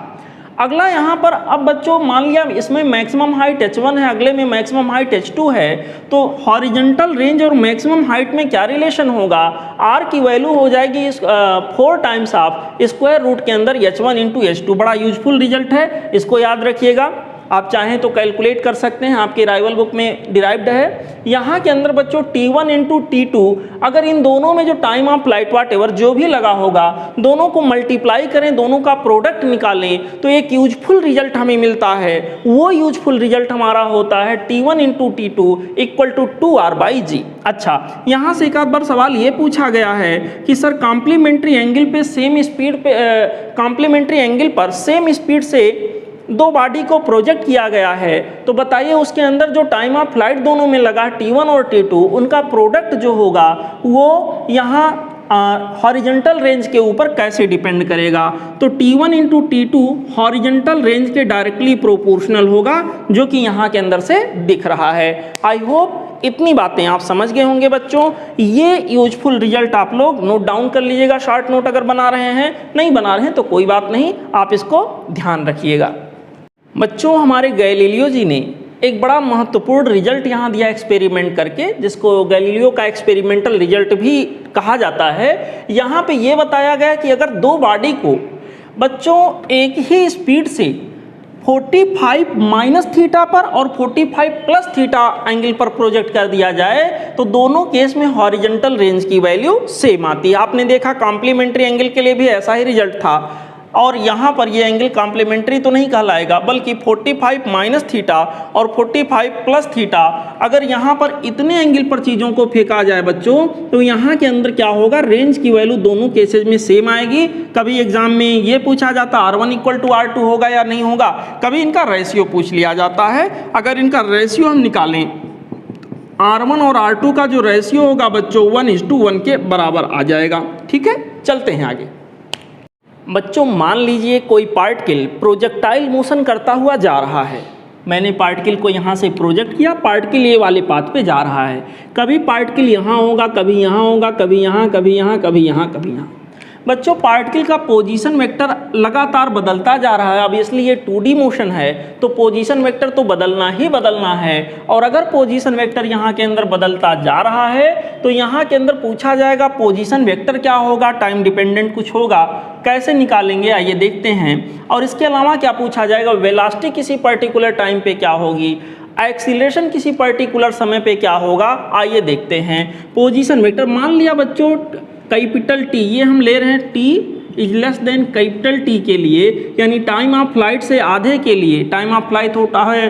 अगला यहाँ पर अब बच्चों मान लिया इसमें मैक्सिमम हाइट h1 है, अगले में मैक्सिमम हाइट h2 है, तो हॉरिजॉन्टल रेंज और मैक्सिमम हाइट में क्या रिलेशन होगा, r की वैल्यू हो जाएगी 4 टाइम्स ऑफ स्क्वायर रूट के अंदर h1 इंटू h2। बड़ा यूजफुल रिजल्ट है, इसको याद रखिएगा। आप चाहें तो कैलकुलेट कर सकते हैं, आपके राइवल बुक में डिराइव्ड है। यहाँ के अंदर बच्चों T1 इंटू T2, अगर इन दोनों में जो time of flight whatever जो भी लगा होगा, दोनों को मल्टीप्लाई करें, दोनों का प्रोडक्ट निकालें, तो एक यूजफुल रिजल्ट हमें मिलता है। वो यूजफुल रिजल्ट हमारा होता है T1 into T2 equal to 2R/G। अच्छा, यहाँ से एक आध बार सवाल ये पूछा गया है कि सर कॉम्प्लीमेंट्री एंगल पे सेम स्पीड पे कॉम्प्लीमेंट्री एंगल पर सेम स्पीड से दो बॉडी को प्रोजेक्ट किया गया है, तो बताइए उसके अंदर जो टाइम ऑफ फ्लाइट दोनों में लगा T1 और T2, उनका प्रोडक्ट जो होगा वो यहाँ हॉरिजॉन्टल रेंज के ऊपर कैसे डिपेंड करेगा। तो T1 into T2 horizontal range के डायरेक्टली प्रोपोर्शनल होगा, जो कि यहाँ के अंदर से दिख रहा है। आई होप इतनी बातें आप समझ गए होंगे बच्चों। ये यूजफुल रिजल्ट आप लोग नोट डाउन कर लीजिएगा, शॉर्ट नोट अगर बना रहे हैं, नहीं बना रहे हैं तो कोई बात नहीं, आप इसको ध्यान रखिएगा। बच्चों, हमारे गैलीलियो जी ने एक बड़ा महत्वपूर्ण रिजल्ट यहाँ दिया एक्सपेरिमेंट करके, जिसको गैलीलियो का एक्सपेरिमेंटल रिजल्ट भी कहा जाता है। यहाँ पे ये बताया गया कि अगर दो बॉडी को बच्चों एक ही स्पीड से 45 माइनस थीटा पर और 45 प्लस थीटा एंगल पर प्रोजेक्ट कर दिया जाए, तो दोनों केस में हॉरिजॉन्टल रेंज की वैल्यू सेम आती है। आपने देखा कॉम्प्लीमेंट्री एंगल के लिए भी ऐसा ही रिजल्ट था, और यहाँ पर ये एंगल कॉम्प्लीमेंट्री तो नहीं कहलाएगा, बल्कि 45 माइनस थीटा और 45 प्लस थीटा, अगर यहाँ पर इतने एंगल पर चीज़ों को फेंका जाए बच्चों, तो यहाँ के अंदर क्या होगा, रेंज की वैल्यू दोनों केसेज में सेम आएगी। कभी एग्जाम में ये पूछा जाता R1 इक्वल टू R2 होगा या नहीं होगा, कभी इनका रेशियो पूछ लिया जाता है। अगर इनका रेशियो हम निकालें, R1 और R2 का जो रेशियो होगा बच्चों 1:1 के बराबर आ जाएगा। ठीक है, चलते हैं आगे। बच्चों, मान लीजिए कोई पार्टिकल प्रोजेक्टाइल मोशन करता हुआ जा रहा है। मैंने पार्टिकल को यहाँ से प्रोजेक्ट किया, पार्टिकल ये वाले पाथ पे जा रहा है। कभी पार्टिकल यहाँ होगा, कभी यहाँ होगा, कभी यहाँ, कभी यहाँ, कभी यहाँ, कभी यहाँ। बच्चों, पार्टिकल का पोजीशन वेक्टर लगातार बदलता जा रहा है। अब इसलिए 2D मोशन है तो पोजीशन वेक्टर तो बदलना ही बदलना है। और अगर पोजीशन वेक्टर यहाँ के अंदर बदलता जा रहा है तो यहाँ के अंदर पूछा जाएगा पोजीशन वेक्टर क्या होगा, टाइम डिपेंडेंट कुछ होगा, कैसे निकालेंगे आइए देखते हैं। और इसके अलावा क्या पूछा जाएगा, वेलोसिटी किसी पर्टिकुलर टाइम पे क्या होगी, एक्सीलरेशन किसी पर्टिकुलर समय पे क्या होगा, आइए देखते हैं। पोजीशन वेक्टर मान लिया बच्चों कैपिटल T, ये हम ले रहे हैं T is less then capital T के लिए, यानी टाइम ऑफ फ्लाइट से आधे के लिए। टाइम ऑफ फ्लाइट होता है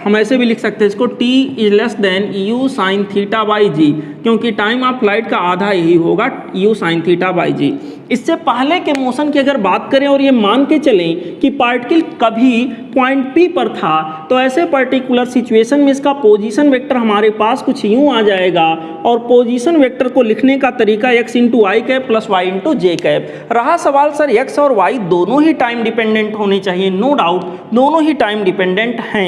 हम ऐसे भी लिख सकते हैं इसको, T is less than U sine theta by G, क्योंकि टाइम ऑफ फ्लाइट का आधा यही होगा U sine theta by G. इससे पहले के मोशन की अगर बात करें और ये मान के चलें कि पार्टिकल कभी पॉइंट P पर था, तो ऐसे पर्टिकुलर सिचुएशन में इसका पोजीशन वेक्टर हमारे पास कुछ यूँ आ जाएगा। और पोजीशन वेक्टर को लिखने का तरीका x into I cap plus Y into J cap. रहा सवाल सर x और y दोनों ही टाइम डिपेंडेंट होने चाहिए, नो डाउट दोनों ही टाइम डिपेंडेंट हैं।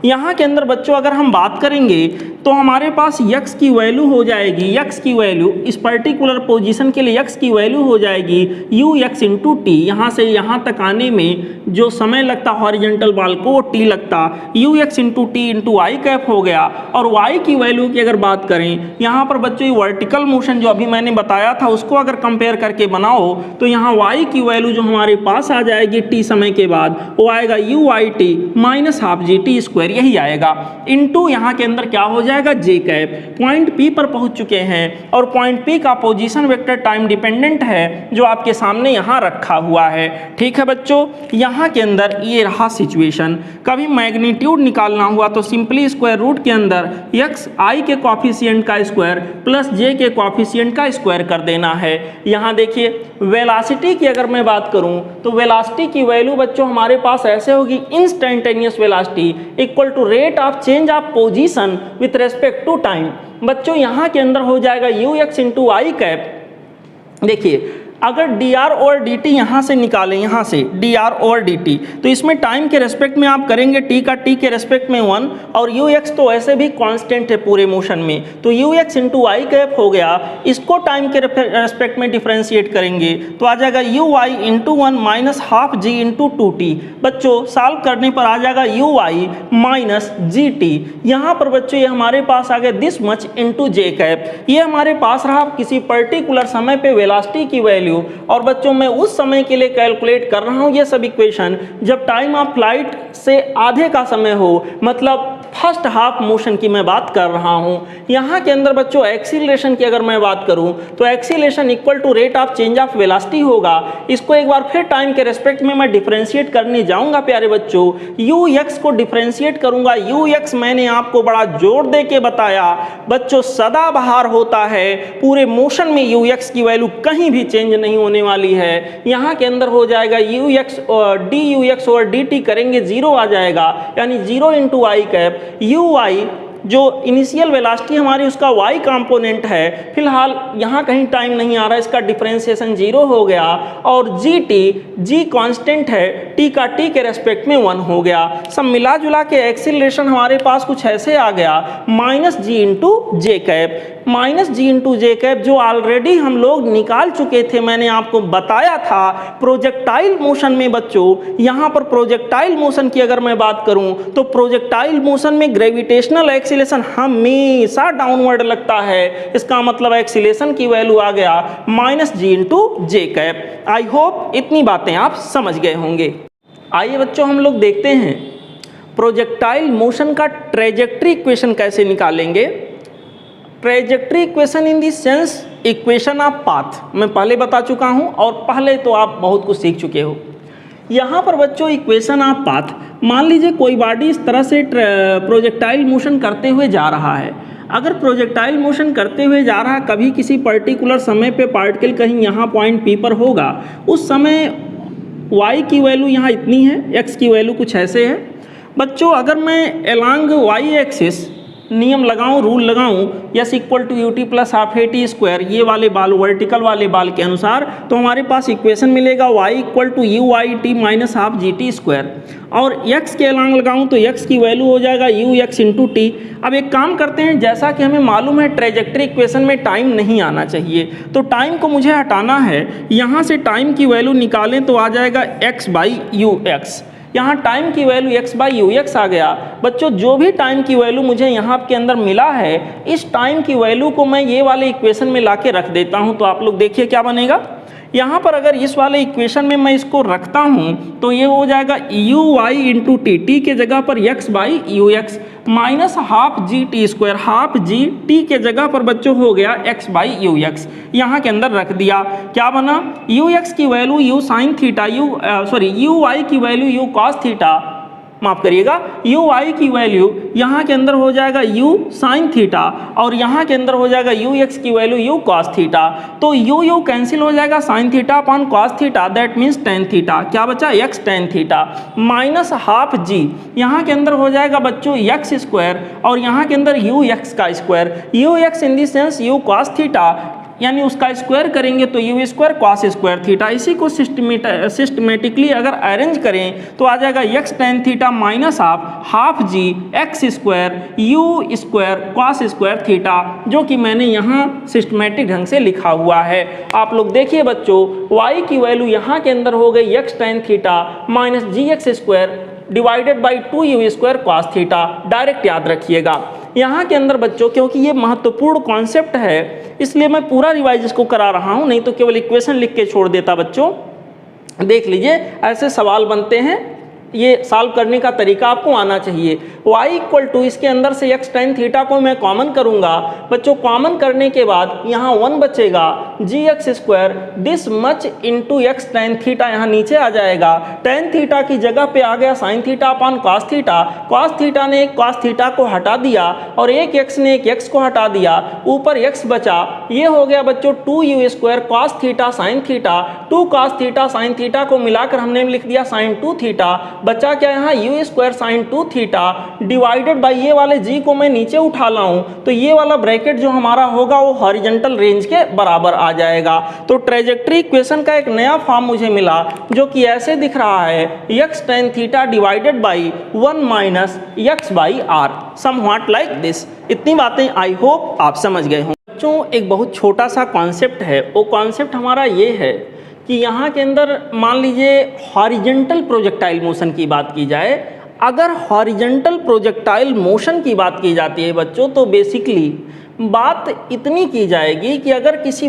यहाँ के अंदर बच्चों अगर हम बात करेंगे तो हमारे पास x की वैल्यू हो जाएगी, x की वैल्यू इस पर्टिकुलर पोजीशन के लिए x की वैल्यू हो जाएगी ux इंटू टी। यहाँ से यहाँ तक आने में जो समय लगता हॉरिजॉन्टल बाल को वो t लगता, ux into T into I cap हो गया। और y की वैल्यू की अगर बात करें, यहाँ पर बच्चों ये वर्टिकल मोशन जो अभी मैंने बताया था उसको अगर कंपेयर करके बनाओ तो यहाँ y की वैल्यू जो हमारे पास आ जाएगी t समय के बाद, वो आएगा uit minus half G T square, यही आएगा इंटू यहाँ के अंदर क्या हो जाएगा j कैप। पॉइंट P पर पहुँच चुके हैं और पॉइंट P का पोजीशन वेक्टर टाइम डिपेंडेंट है जो आपके सामने यहाँ रखा हुआ है। ठीक है बच्चों, यहाँ के अंदर ये रहा सिचुएशन। कभी मैग्नीट्यूड निकालना हुआ तो सिंपली स्क्वायर रूट के अंदर x i के कॉफिशिएंट का स्क्वायर प्लस j के कॉफिशिएंट का स्क्वायर कर देना है। यहाँ देखिए वेलोसिटी की अगर मैं बात करूँ तो वेलोसिटी की वैल्यू बच्चों हमारे पास ऐसे होगी, instantaneous velocity equal to rate of change of position with respect to time. बच्चों यहाँ के अंदर हो जाएगा ux इंटू आई कैप। देखिए अगर dr और dt यहाँ से निकालें, यहाँ से dr और dt, तो इसमें टाइम के रेस्पेक्ट में आप करेंगे t का t के रेस्पेक्ट में 1, और ux तो ऐसे भी कांस्टेंट है पूरे मोशन में, तो ux इंटू आई कैप हो गया। इसको टाइम के रेस्पेक्ट में डिफ्रेंशिएट करेंगे तो आ जाएगा uy इंटू 1 माइनस हाफ जी इंटू 2t। बच्चों सॉल्व करने पर आ जाएगा uy माइनस gt। यहाँ पर बच्चों ये हमारे पास आ गया this much into J cap. ये हमारे पास रहा किसी पर्टिकुलर समय पे वेलोसिटी की वैल्यू, और बच्चों मैं उस समय के लिए कैलकुलेट कर रहा हूँ ये सब इक्वेशन जब टाइम ऑफ फ्लाइट से आधे का समय हो, मतलब फर्स्ट हाफ मोशन की मैं बात कर रहा हूँ। यहाँ के अंदर बच्चों एक्सीलरेशन की अगर मैं बात करूँ तो acceleration equal to rate of change of velocity होगा। इसको एक बार फिर टाइम के रेस्पेक्ट में मैं डिफरेंशिएट करने जाऊँगा प्यारे बच्चों। ux को डिफरेंशिएट करूँगा, ux मैंने आपको बड़ा जोर दे के बताया बच्चों सदाबहार होता है, पूरे मोशन में ux की वैल्यू कहीं भी चेंज नहीं होने वाली है। यहाँ के अंदर हो जाएगा ux और dux और dt करेंगे 0 आ जाएगा, यानी 0 इंटू आई कैप। uy जो इनिशियल वेलोसिटी हमारी उसका y कंपोनेंट है, फिलहाल यहाँ कहीं टाइम नहीं आ रहा, इसका डिफरेंशिएशन 0 हो गया, और g कांस्टेंट है, t का t के रेस्पेक्ट में 1 हो गया। सब मिला जुला के एक्सीलरेशन हमारे पास कुछ ऐसे आ गया minus G into J cap. Minus G into J cap जो ऑलरेडी हम लोग निकाल चुके थे, मैंने आपको बताया था प्रोजेक्टाइल मोशन में। बच्चों यहाँ पर प्रोजेक्टाइल मोशन की अगर मैं बात करूँ तो प्रोजेक्टाइल मोशन में ग्रेविटेशनल एक्सीलरेशन हमेशा डाउनवर्ड लगता है, इसका मतलब एक्सीलरेशन की वैल्यू आ गया minus G into J cap. I hope इतनी बातें आप समझ गए होंगे। आइए बच्चों हम लोग देखते हैं प्रोजेक्टाइल मोशन का ट्रेजेक्ट्री इक्वेशन कैसे निकालेंगे। Trajectory equation in the sense equation of path मैं पहले बता चुका हूं, और पहले तो आप बहुत कुछ सीख चुके हो। यहाँ पर बच्चों इक्वेशन ऑफ पाथ, मान लीजिए कोई बॉडी इस तरह से प्रोजेक्टाइल मोशन करते हुए जा रहा है। अगर प्रोजेक्टाइल मोशन करते हुए जा रहा है, कभी किसी पर्टिकुलर समय पे पार्टिकल कहीं यहाँ पॉइंट P पर होगा, उस समय y की वैल्यू यहाँ इतनी है, x की वैल्यू कुछ ऐसे है। बच्चों अगर मैं अलोंग y एक्सिस नियम लगाऊं, रूल लगाऊं, S equal to ut plus half A T square, ये वाले बाल वर्टिकल वाले बाल के अनुसार, तो हमारे पास इक्वेशन मिलेगा y equal to U I T minus half G T square, और x के अलोंग लगाऊं तो x की वैल्यू हो जाएगा यू एक्स इंटू टी। अब एक काम करते हैं, जैसा कि हमें मालूम है ट्रेजेक्ट्री इक्वेशन में टाइम नहीं आना चाहिए, तो टाइम को मुझे हटाना है। यहाँ से टाइम की वैल्यू निकालें तो आ जाएगा x बाई यू एक्स। यहाँ टाइम की value x by U X आ गया। बच्चों जो भी टाइम की वैल्यू मुझे यहाँ के अंदर मिला है, इस टाइम की वैल्यू को मैं ये वाले इक्वेशन में लाके रख देता हूँ, तो आप लोग देखिए क्या बनेगा। यहाँ पर अगर इस वाले इक्वेशन में मैं इसको रखता हूँ तो ये हो जाएगा U Y into T, T के जगह पर x by U X minus half G T square, half G T के जगह पर बच्चों हो गया x बाई यू एक्स, यहाँ के अंदर रख दिया। क्या बना, यू एक्स की value U sine theta, U Y की वैल्यू यू कॉस थीटा, माफ करिएगा यू वाई की वैल्यू यहाँ के अंदर हो जाएगा यू साइन थीटा, और यहाँ के अंदर हो जाएगा यू एक्स की वैल्यू यू कॉस थीटा। तो यू कैंसिल हो जाएगा, sine theta upon cos theta, that means tan theta. क्या बचा, X tan theta minus half G, यहाँ के अंदर हो जाएगा बच्चों एक्स स्क्वायर, और यहाँ के अंदर यू एक्स का square, U X in the sense U cos theta, यानी उसका स्क्वायर करेंगे तो U square cos square theta. इसी को सिस्टमेटिकली अगर अरेंज करें तो आ जाएगा X tan theta minus half G x square U square cos square theta, जो कि मैंने यहाँ सिस्टमेटिक ढंग से लिखा हुआ है। आप लोग देखिए बच्चों, y की वैल्यू यहाँ के अंदर हो गई x tan theta minus g x square divided by 2u square cos theta. Direct याद रखिएगा यहाँ के अंदर बच्चों, क्योंकि ये महत्वपूर्ण कॉन्सेप्ट है इसलिए मैं पूरा रिवाइज इसको करा रहा हूँ, नहीं तो केवल इक्वेशन लिख के छोड़ देता। बच्चों देख लीजिए ऐसे सवाल बनते हैं, ये सॉल्व करने का तरीका आपको आना चाहिए। y इक्वल टू इसके अंदर से x टेन थीटा को मैं कॉमन करूंगा। बच्चों कॉमन करने के बाद यहाँ 1 बचेगा, G x square this much into X tan theta यहाँ नीचे आ जाएगा। टेन थीटा की जगह पे आ गया sign theta upon cos theta, cos theta ने एक कॉस थीटा को हटा दिया और एक एक्स ने एक एक्स को हटा दिया, ऊपर एक्स बचा। ये हो गया बच्चों 2u square cos theta sine theta, 2 cos theta sine theta को मिलाकर हमने लिख दिया साइन 2 थीटा। बचा क्या यहाँ you square sign 2 theta divided by ये वाले जी को मैं नीचे उठा लाऊं तो ये वाला ब्रैकेट जो हमारा होगा वो हॉरिजॉन्टल रेंज के बराबर आ जाएगा। तो ट्रेजेक्ट्री इक्वेशन का एक नया फॉर्म मुझे मिला जो कि ऐसे दिख रहा है, x tan theta divided by 1 minus x by r, somewhat like this. इतनी बातें आई होप आप समझ गए हों। बच्चों एक बहुत छोटा सा कॉन्सेप्ट है, वो कॉन्सेप्ट हमारा ये है कि यहाँ के अंदर मान लीजिए हॉरिजेंटल प्रोजेक्टाइल मोशन की बात की जाए। अगर हॉरिजेंटल प्रोजेक्टाइल मोशन की बात की जाती है बच्चों, तो बेसिकली बात इतनी की जाएगी कि अगर किसी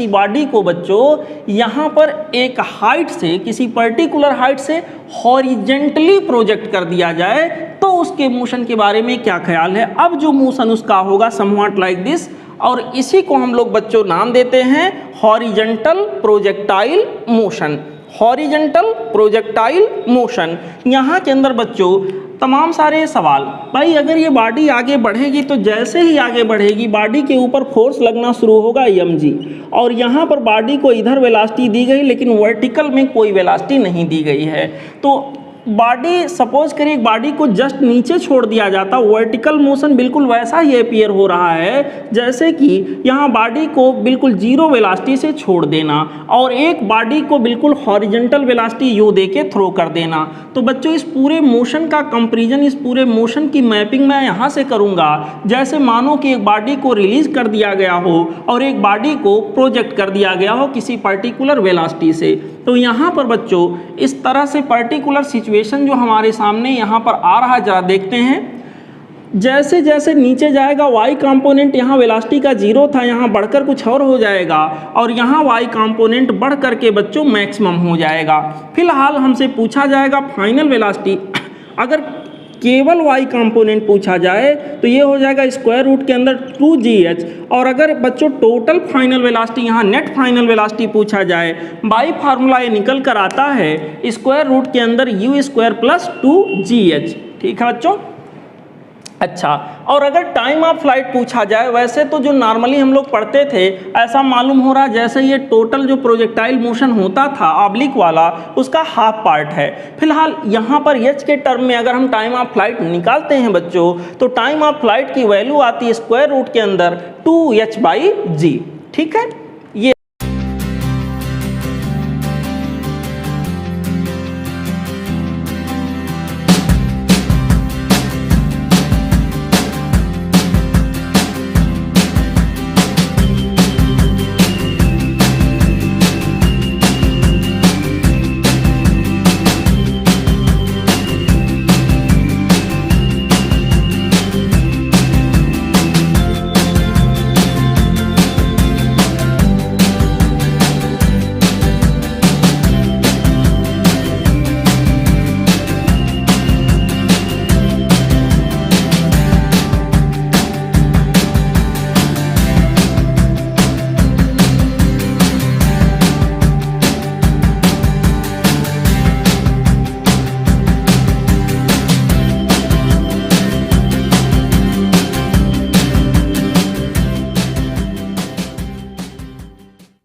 बॉडी को बच्चों यहाँ पर एक हाइट से, किसी पर्टिकुलर हाइट से हॉरिजेंटली प्रोजेक्ट कर दिया जाए तो उसके मोशन के बारे में क्या ख्याल है। अब जो मोशन उसका होगा समव्हाट लाइक दिस, और इसी को हम लोग बच्चों नाम देते हैं horizontal projectile motion. Horizontal projectile motion. यहाँ के अंदर बच्चों तमाम सारे सवाल, भाई अगर ये बॉडी आगे बढ़ेगी तो जैसे ही आगे बढ़ेगी बॉडी के ऊपर फोर्स लगना शुरू होगा mg, और यहाँ पर बॉडी को इधर वेलोसिटी दी गई लेकिन वर्टिकल में कोई वेलोसिटी नहीं दी गई है। तो बॉडी, सपोज करिए बॉडी को जस्ट नीचे छोड़ दिया जाता, वर्टिकल मोशन बिल्कुल वैसा ही अपीयर हो रहा है जैसे कि यहाँ बॉडी को बिल्कुल जीरो वेलोसिटी से छोड़ देना और एक बॉडी को बिल्कुल हॉरिजेंटल वेलोसिटी यू दे के थ्रो कर देना। तो बच्चों इस पूरे मोशन का कंपैरिजन, इस पूरे मोशन की मैपिंग मैं यहाँ से करूँगा जैसे मानो कि एक बॉडी को रिलीज कर दिया गया हो और एक बॉडी को प्रोजेक्ट कर दिया गया हो किसी पर्टिकुलर वेलोसिटी से। तो यहाँ पर बच्चों इस तरह से पर्टिकुलर सिचुएशन जो हमारे सामने यहाँ पर आ रहा है, जरा देखते हैं। जैसे जैसे नीचे जाएगा y कंपोनेंट, यहाँ वेलोसिटी का जीरो था, यहाँ बढ़कर कुछ और हो जाएगा और यहाँ y कंपोनेंट बढ़ करके बच्चों मैक्सिमम हो जाएगा। फिलहाल हमसे पूछा जाएगा फाइनल वेलोसिटी। अगर केवल y कंपोनेंट पूछा जाए तो ये हो जाएगा स्क्वायर रूट के अंदर 2gh, और अगर बच्चों टोटल फाइनल वेलोसिटी, यहाँ नेट फाइनल वेलोसिटी पूछा जाए, बाई फार्मूला ये निकल कर आता है स्क्वायर रूट के अंदर u स्क्वायर प्लस 2gh। ठीक है बच्चों। अच्छा, और अगर टाइम ऑफ फ्लाइट पूछा जाए, वैसे तो जो नॉर्मली हम लोग पढ़ते थे ऐसा मालूम हो रहा है जैसे ये टोटल जो प्रोजेक्टाइल मोशन होता था ऑब्लिक वाला, उसका हाफ पार्ट है। फिलहाल यहाँ पर h के टर्म में अगर हम टाइम ऑफ फ्लाइट निकालते हैं बच्चों, तो टाइम ऑफ फ्लाइट की वैल्यू आती है स्क्वायर रूट के अंदर 2h/g। ठीक है।